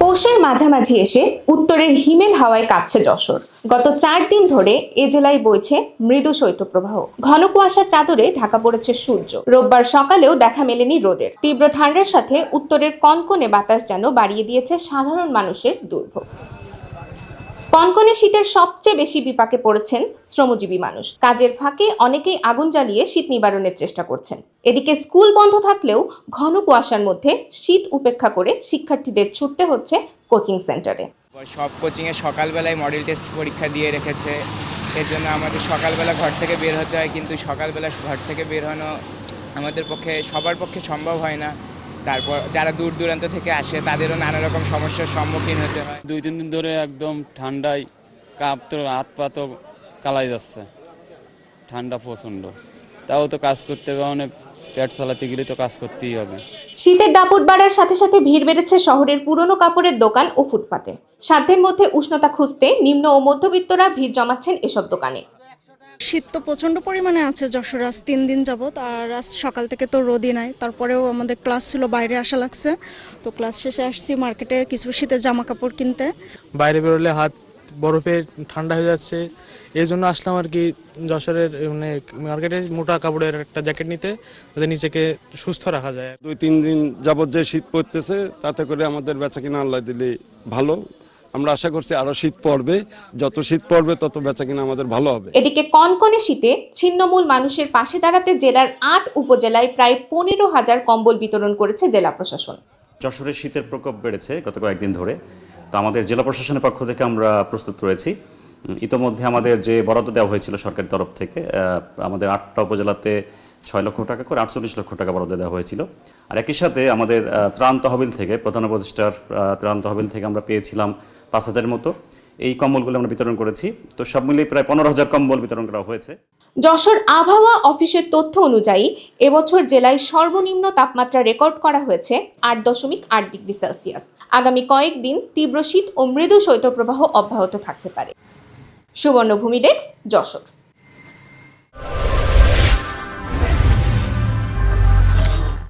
পৌষের মাঝামাঝি এসে উত্তরের হিমেল হাওয়ায় কাঁপছে যশোর। গত 4 দিন ধরে এ জেলায় বইছে মৃদু শৈত্যপ্রবাহ। ঘন কুয়াশার চাদরে ঢাকা পড়েছে সূর্য। রোববার সকালেও দেখা মেলেনি রোদের। তীব্র ঠান্ডার সাথে উত্তরের কনকনে বাতাস যেন বাড়িয়ে দিয়েছে সাধারণ মানুষের দুর্ভোগ। কনকনে শীতের সবচেয়ে বেশি বিপাকে পড়েছেন শ্রমজীবী মানুষ। কাজের ফাঁকে অনেকেই আগুন জ্বালিয়ে শীত নিবারণের চেষ্টা করছেন। এদিকে স্কুল বন্ধ থাকলেও ঘন কুয়াশার মধ্যে শীত উপেক্ষা করে শিক্ষার্থীদের ছুটতে হচ্ছে কোচিং সেন্টারে। সব কোচিংয়ে সকালবেলায় মডেল টেস্ট পরীক্ষা দিয়ে রেখেছে, এর জন্য আমাদের সকালবেলা ঘর থেকে বের হতে হয়, কিন্তু সকালবেলা ঘর থেকে বের হনো আমাদের পক্ষে সবার পক্ষে সম্ভব হয় না। তারপর যারা দূর দূরান্ত থেকে আসে তাদেরও নানা রকম সমস্যার সম্মুখীন হতে হয়। 2-3 দিন ধরে একদম ঠান্ডায় কাঁপতো, হাত পা তো কালাই যাচ্ছে, ঠান্ডা প্রচণ্ড। তাও তো কাজ করতে হবে, মানে পেট চালাতে গেলে তো কাজ করতেই হবে। শীতের দাপট বাড়ার সাথে সাথে ভিড় বেড়েছে শহরের পুরনো কাপড়ের দোকান ও ফুটপাতে। সাধ্যের মধ্যে উষ্ণতা খুঁজতে নিম্ন ও মধ্যবিত্তরা ভিড় জমাচ্ছেন এসব দোকানে। শীত তো প্রচণ্ড পরিমাণে আছে যশোর, আজ 3 দিন যাবত। আর আজ সকাল থেকে তো রোদই নাই, তারপরেও আমাদের ক্লাস ছিল, বাইরে আসা লাগছে। তো ক্লাস শেষে আসছি মার্কেটে কিছু শীতের জামা কাপড় কিনতে। বাইরে বেরোলে হাত বরফে ঠান্ডা হয়ে যাচ্ছে, এই জন্য আসলাম আর কি যশোরের মানে মার্কেটে মোটা কাপড়ের একটা জ্যাকেট নিতে, যাতে নিজেকে সুস্থ রাখা যায়। 2-3 দিন যাবত যে শীত পড়তেছে, তাতে করে আমাদের বেচাকিনা আল্লাহ দিলে ভালো। আমরা আশা করছি আরো শীত পড়বে, যত শীত পড়বে তত বেচাকিনা আমাদের ভালো হবে। এদিকে কনকনে শীতে ছিন্নমূল মানুষের পাশে দাঁড়াতে জেলার 8 উপজেলায় প্রায় 15,000 কম্বল বিতরণ করেছে জেলা প্রশাসন। যশোরের শীতের প্রকোপ বেড়েছে গত কয়েকদিন ধরে, তো আমাদের জেলা প্রশাসনের পক্ষ থেকে আমরা প্রস্তুত রয়েছি। ইতোমধ্যে আমাদের যে বরাদ্দ দেওয়া হয়েছিল সরকারি তরফ থেকে, আমাদের 8টা উপজেলাতে 6 লক্ষ টাকা করে 48 লক্ষ টাকা বরাদ্দ দেওয়া হয়েছিল। আর একই সাথে আমাদের ত্রাণ তহবিল থেকে, প্রধান উপদেষ্টার ত্রাণ তহবিল থেকে আমরা পেয়েছিলাম 5,000-এর মতো। এই কম্বলগুলো আমরা বিতরণ করেছি। তো সব মিলিয়ে প্রায় 15,000 কম্বল বিতরণ করা হয়েছে। যশোর আবহাওয়া অফিসের তথ্য অনুযায়ী এবছর জেলায় সর্বনিম্ন তাপমাত্রা রেকর্ড করা হয়েছে 8.8 ডিগ্রি সেলসিয়াস। আগামী কয়েকদিন তীব্র শীত ও মৃদু শৈত্যপ্রবাহ অব্যাহত থাকতে পারে। সুবর্ণভূমি ডেস্ক, যশোর।